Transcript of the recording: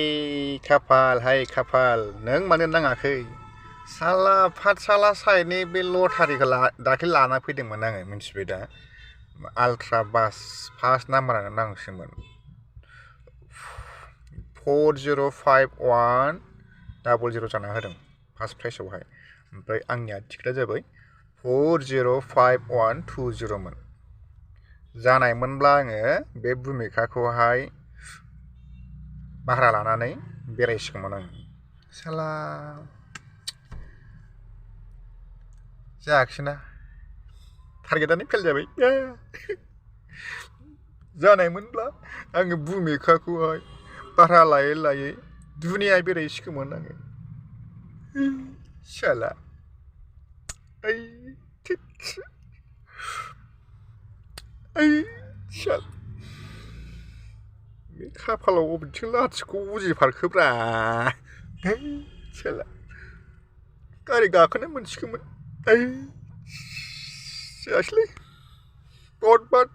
हाय खाफाल नों मानो नाङाखै साला पाठशाला साइडनि बे लटारिखौ दाख्लै लाना फैदोंमोन आङो मिन्थिबाय दा आल्ट्रा बास फार्स्ट नाम्बारानो नांसोमोन 405100 जाना होदों फार्स्ट प्राइसआवहाय ओमफ्राय आंनिया टिकेटआ जाबाय 405120 मोन जानायमोनब्ला आङो बे भुमिकाखौहाय भारा लानानै बेरायसिगौमोन आं साला जायाखिसैना टारगेटआनो फेल जाबाय जानायमोनब्ला आङो भुमिकाखौहाय भारा लायै लायै दुनिया बेरायसिगौमोन आङो साला ओइ साला बे खाफालाव बबेथिं लाथिख' उजिफारखोब्रा साला गारि गाखोनो मोनसिगौमोन जायासैलै गद बाद